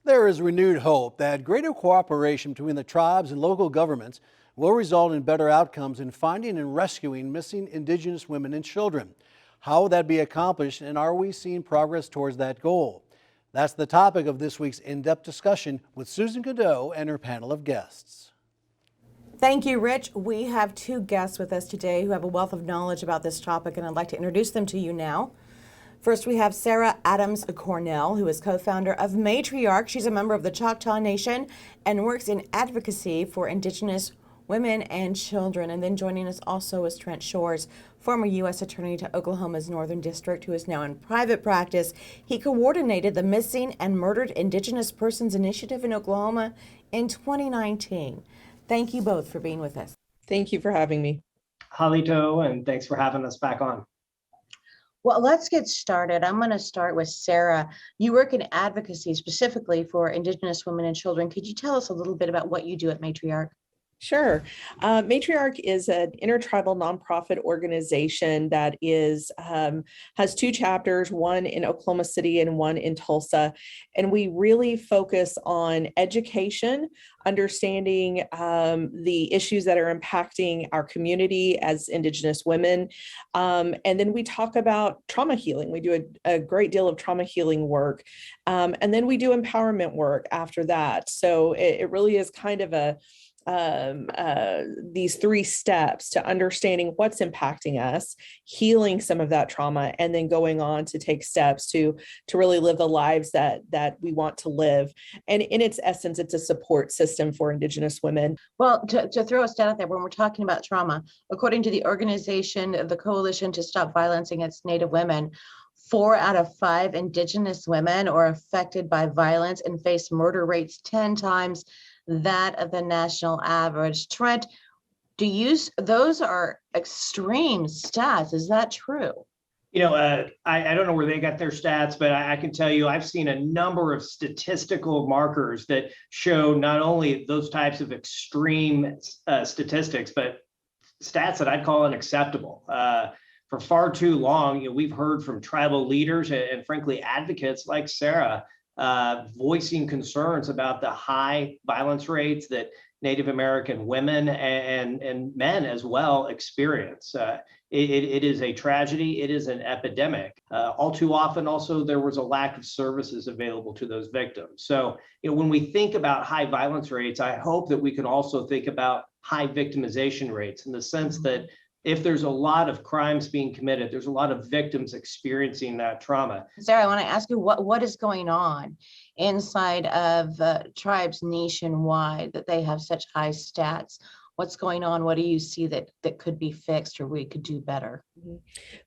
There is renewed hope that greater cooperation between the tribes and local governments will result in better outcomes in finding and rescuing missing Indigenous women and children. How will that be accomplished, and are we seeing progress towards that goal? That's the topic of this week's in-depth discussion with Susan Cadeau and her panel of guests. Thank you, Rich. We have two guests with us today who have a wealth of knowledge about this topic, and I'd like to introduce them to you now. First, we have Sarah Adams Cornell, who is co-founder of Matriarch. She's a member of the Choctaw Nation and works in advocacy for Indigenous women and children. And then joining us also is Trent Shores, former U.S. Attorney to Oklahoma's Northern District, who is now in private practice. He coordinated the Missing and Murdered Indigenous Persons Initiative in Oklahoma in 2019. Thank you both for being with us. Thank you for having me. Halito, and thanks for having us back on. Well, let's get started. I'm going to start with Sarah. You work in advocacy specifically for Indigenous women and children. Could you tell us a little bit about what you do at Matriarch? Sure. Matriarch is an intertribal nonprofit organization that has two chapters, one in Oklahoma City and one in Tulsa. And we really focus on education, understanding the issues that are impacting our community as Indigenous women. And then we talk about trauma healing. We do a great deal of trauma healing work. And then we do empowerment work after that. So it really is kind of these three steps to understanding what's impacting us, healing some of that trauma, and then going on to take steps to really live the lives that we want to live. And in its essence, it's a support system for Indigenous women. Well, to throw a stat out there, when we're talking about trauma, according to the organization, the Coalition to Stop Violence Against Native Women, 4 out of 5 Indigenous women are affected by violence and face murder rates 10 times that of the national average. Trent, those are extreme stats. Is that true? You know, I don't know where they got their stats, but I can tell you I've seen a number of statistical markers that show not only those types of extreme statistics, but stats that I'd call unacceptable. For far too long, we've heard from tribal leaders and frankly advocates like Sarah voicing concerns about the high violence rates that Native American women and men as well experience. It is a tragedy. It is an epidemic. All too often, also, there was a lack of services available to those victims. So, when we think about high violence rates, I hope that we can also think about high victimization rates in the sense that if there's a lot of crimes being committed, there's a lot of victims experiencing that trauma. Sarah, I want to ask you what is going on inside of tribes nationwide that they have such high stats? What's going on? What do you see that could be fixed or we could do better?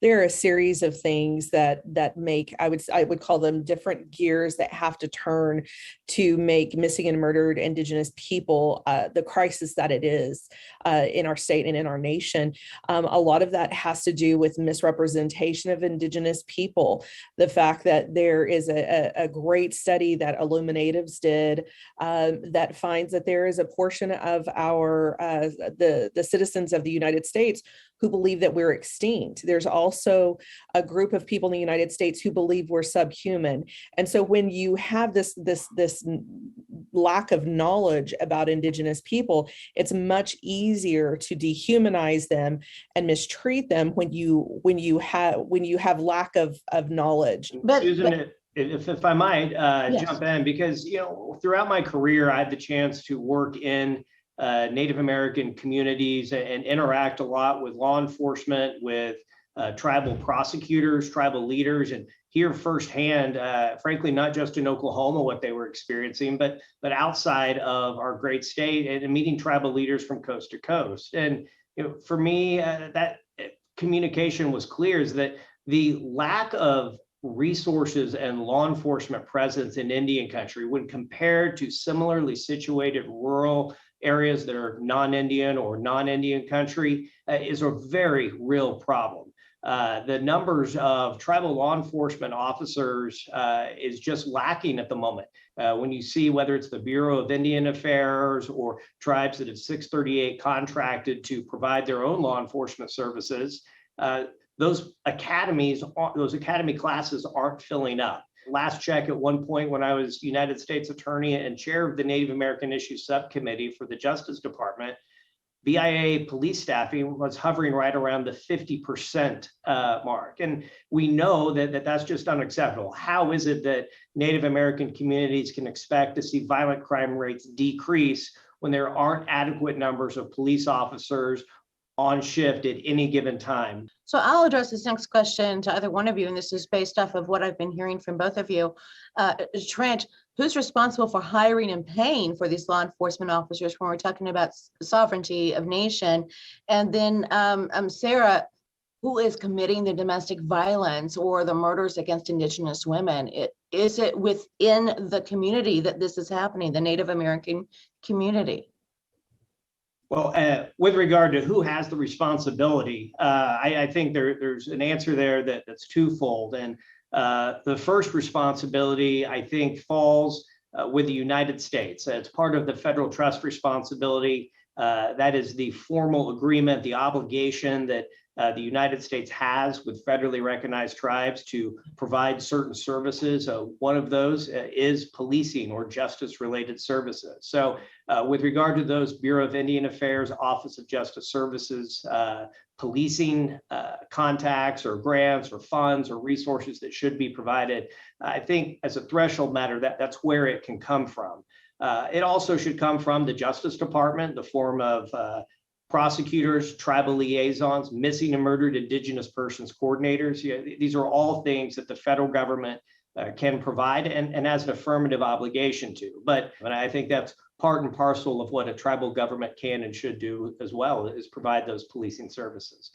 There are a series of things that make, I would call them different gears that have to turn to make missing and murdered Indigenous people the crisis that it is in our state and in our nation. A lot of that has to do with misrepresentation of Indigenous people. The fact that there is a great study that Illuminatives did that finds that there is a portion of our the citizens of the United States who believe that we're extinct. There's also a group of people in the United States who believe we're subhuman. And so when you have this lack of knowledge about Indigenous people, it's much easier to dehumanize them and mistreat them when you have lack of knowledge. Susan, if I might yes. Jump in, because throughout my career, I had the chance to work in Native American communities and interact a lot with law enforcement, with tribal prosecutors, tribal leaders, and hear firsthand, frankly, not just in Oklahoma, what they were experiencing, but outside of our great state and meeting tribal leaders from coast to coast. And for me, that communication was clear, is that the lack of resources and law enforcement presence in Indian country when compared to similarly situated rural areas that are non-Indian or non-Indian country is a very real problem. The numbers of tribal law enforcement officers is just lacking at the moment. When you see whether it's the Bureau of Indian Affairs or tribes that have 638 contracted to provide their own law enforcement services, those academy classes aren't filling up. last check at one point when I was United States Attorney and chair of the Native American Issues Subcommittee for the Justice Department, BIA police staffing was hovering right around the 50% mark. And we know that that's just unacceptable. How is it that Native American communities can expect to see violent crime rates decrease when there aren't adequate numbers of police officers on shift at any given time? So I'll address this next question to either one of you, and this is based off of what I've been hearing from both of you. Trent, who's responsible for hiring and paying for these law enforcement officers when we're talking about sovereignty of nation? And then Sarah, who is committing the domestic violence or the murders against Indigenous women? Is it within the community that this is happening, the Native American community? Well, with regard to who has the responsibility, I think there's an answer there that's twofold. And the first responsibility, I think, falls with the United States. It's part of the federal trust responsibility. That is the formal agreement, the obligation that the United States has with federally recognized tribes to provide certain services. One of those is policing or justice-related services. So with regard to those, Bureau of Indian Affairs, Office of Justice Services, policing contacts or grants or funds or resources that should be provided, I think as a threshold matter, that's where it can come from. It also should come from the Justice Department, the form of prosecutors, tribal liaisons, missing and murdered Indigenous persons coordinators. These are all things that the federal government can provide and has an affirmative obligation to. But I think that's part and parcel of what a tribal government can and should do as well, is provide those policing services.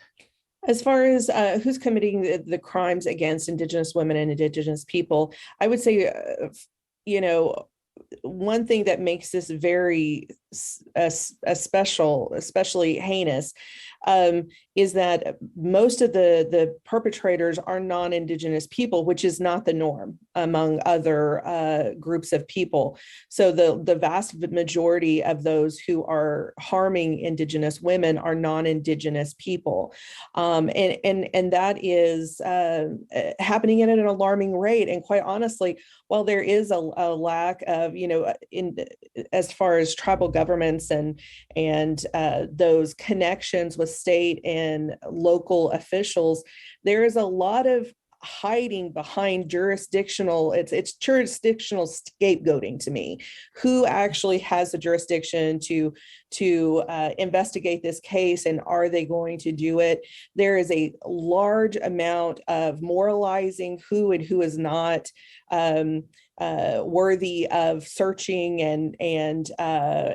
As far as who's committing the crimes against Indigenous women and Indigenous people, I would say, one thing that makes this very especially heinous, is that most of the perpetrators are non-Indigenous people, which is not the norm among other groups of people. So the vast majority of those who are harming Indigenous women are non-Indigenous people, and that is happening at an alarming rate. And quite honestly, while there is a lack of, as far as tribal governments and those connections with state and local officials, there is a lot of hiding behind jurisdictional, it's jurisdictional scapegoating to me. Who actually has the jurisdiction to investigate this case, and are they going to do it? There is a large amount of moralizing who and who is not worthy of searching and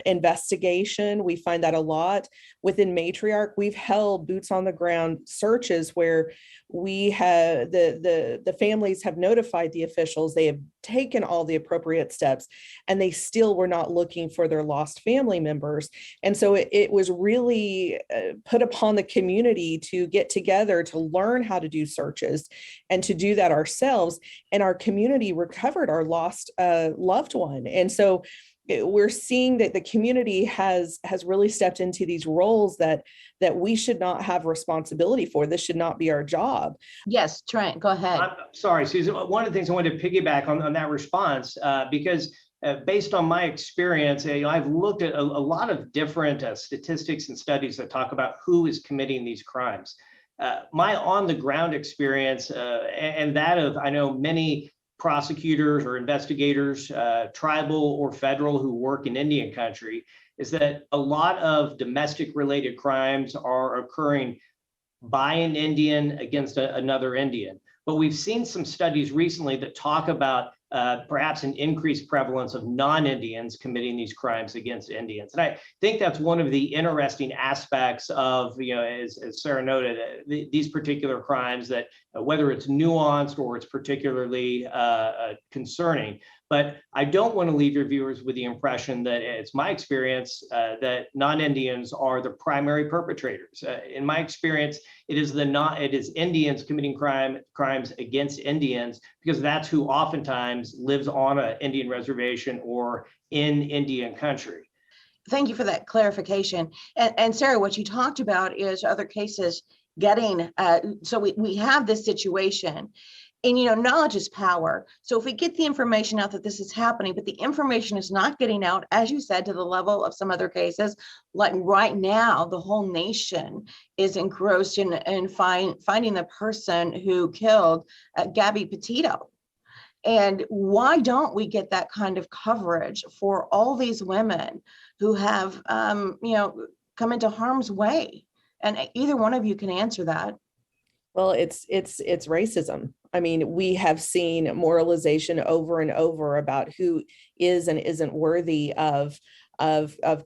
investigation. We find that a lot within Matriarch. We've held boots on the ground searches where we have the families have notified the officials, they have taken all the appropriate steps, and they still were not looking for their lost family members. And so it was really put upon the community to get together to learn how to do searches and to do that ourselves. And our community recovered our lost loved one. And so we're seeing that the community has really stepped into these roles that we should not have responsibility for. This should not be our job. Yes, Trent, go ahead. I'm sorry, Susan. One of the things I wanted to piggyback on that response, because based on my experience, I've looked at a lot of different statistics and studies that talk about who is committing these crimes. My on-the-ground experience and that of, I know many prosecutors or investigators, tribal or federal, who work in Indian country, is that a lot of domestic related crimes are occurring by an Indian against another Indian. But we've seen some studies recently that talk about perhaps an increased prevalence of non-Indians committing these crimes against Indians. And I think that's one of the interesting aspects of, as Sarah noted, these particular crimes, that whether it's nuanced or it's particularly concerning. But I don't want to leave your viewers with the impression that it's my experience that non-Indians are the primary perpetrators. In my experience, it is Indians committing crimes against Indians, because that's who oftentimes lives on an Indian reservation or in Indian country. Thank you for that clarification. And Sarah, what you talked about is other cases getting, so we have this situation. And knowledge is power. So if we get the information out that this is happening, but the information is not getting out, as you said, to the level of some other cases, like right now, the whole nation is engrossed in finding the person who killed Gabby Petito. And why don't we get that kind of coverage for all these women who have, come into harm's way? And either one of you can answer that. Well, it's racism. I mean, we have seen moralization over and over about who is and isn't worthy of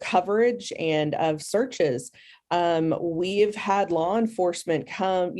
coverage and of searches. We've had law enforcement come,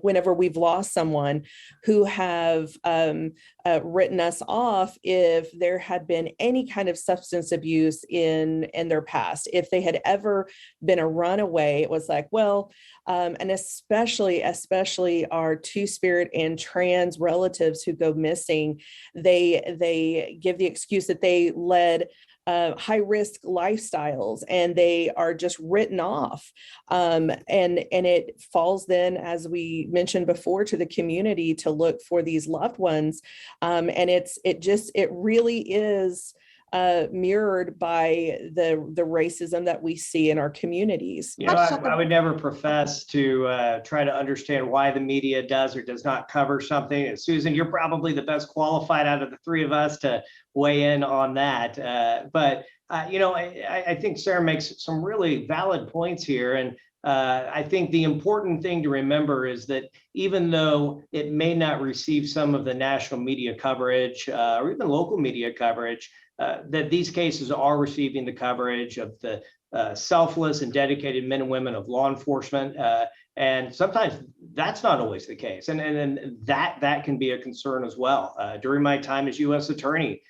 whenever we've lost someone, who have written us off if there had been any kind of substance abuse in their past. If they had ever been a runaway, it was like, well, and especially our Two-Spirit and trans relatives who go missing, they give the excuse that they led high-risk lifestyles, and they are just written off. And it falls then, as we mentioned before, to the community to look for these loved ones. And it really is mirrored by the racism that we see in our communities. I would never profess to try to understand why the media does or does not cover something. And Susan, you're probably the best qualified out of the three of us to weigh in on that. But I think Sarah makes some really valid points here. And I think the important thing to remember is that even though it may not receive some of the national media coverage or even local media coverage, that these cases are receiving the coverage of the selfless and dedicated men and women of law enforcement. And sometimes that's not always the case. And that can be a concern as well. During my time as U.S. Attorney,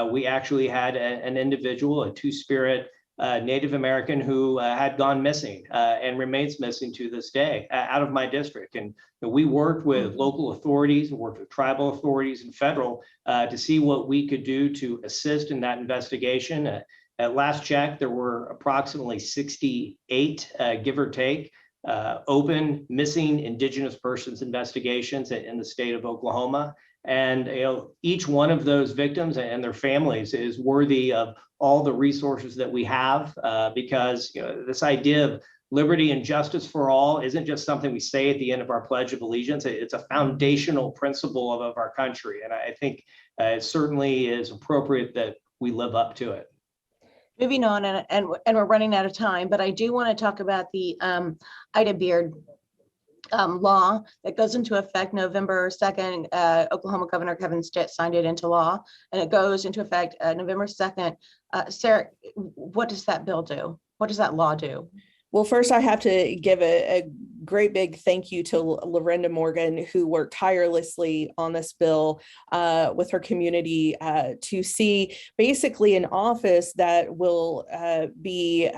we actually had an individual, a Two-Spirit Native American who had gone missing and remains missing to this day out of my district. And we worked with local authorities, worked with tribal authorities and federal to see what we could do to assist in that investigation. At last check, there were approximately 68, give or take, open missing Indigenous persons investigations in the state of Oklahoma. And each one of those victims and their families is worthy of all the resources that we have, because this idea of liberty and justice for all isn't just something we say at the end of our Pledge of Allegiance. It's a foundational principle of our country, and I think it certainly is appropriate that we live up to it. Moving on, and we're running out of time, but I do want to talk about the Ida Beard law that goes into effect November 2nd. Oklahoma Governor Kevin Stitt signed it into law, and it goes into effect November 2nd. Sarah, what does that bill do? What does that law do? Well, first, I have to give a great big thank you to Lorinda Morgan, who worked tirelessly on this bill with her community to see basically an office that will be,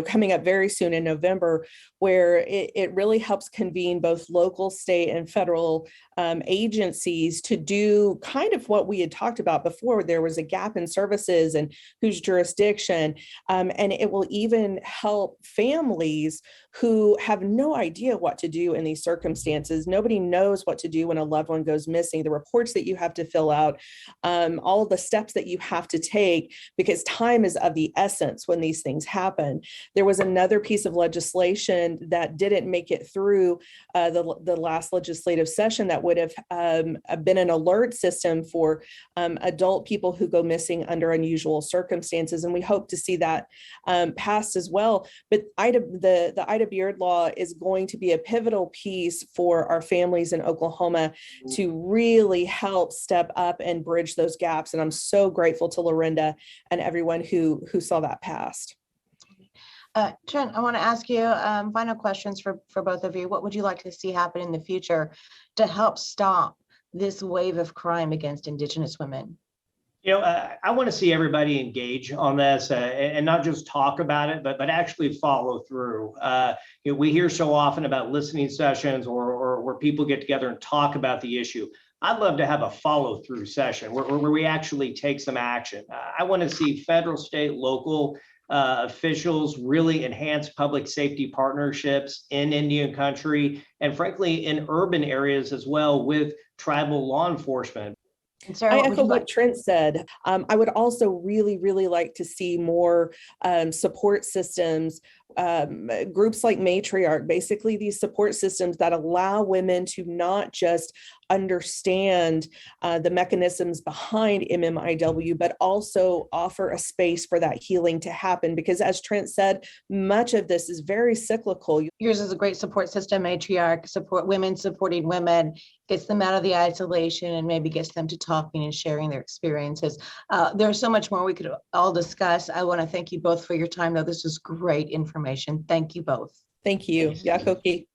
coming up very soon in November, where it really helps convene both local, state, and federal agencies to do kind of what we had talked about before. There was a gap in services and whose jurisdiction, and it will even help families who have no idea what to do in these circumstances. Nobody knows what to do when a loved one goes missing, the reports that you have to fill out, all the steps that you have to take, because time is of the essence when these things happen. There was another piece of legislation that didn't make it through the last legislative session that would have been an alert system for adult people who go missing under unusual circumstances. And we hope to see that passed as well. But the Ida Beard law is going to be a pivotal piece for our families in Oklahoma to really help step up and bridge those gaps. And I'm so grateful to Lorinda and everyone who saw that passed. Jen, I want to ask you final questions for both of you. What would you like to see happen in the future to help stop this wave of crime against Indigenous women? I want to see everybody engage on this and not just talk about it, but actually follow through. We hear so often about listening sessions or where people get together and talk about the issue. I'd love to have a follow-through session where we actually take some action. I want to see federal, state, local officials really enhance public safety partnerships in Indian country and frankly in urban areas as well with tribal law enforcement. And Sarah, I what would echo you what like? Trent said. I would also really like to see more support systems, groups like Matriarch, basically these support systems that allow women to not just understand the mechanisms behind MMIW, but also offer a space for that healing to happen. Because as Trent said, much of this is very cyclical. Yours is a great support system, Matriarch, support women supporting women, gets them out of the isolation and maybe gets them to talking and sharing their experiences. There's so much more we could all discuss. I want to thank you both for your time, though. This is great information. Thank you both. Thank you. Yakoki.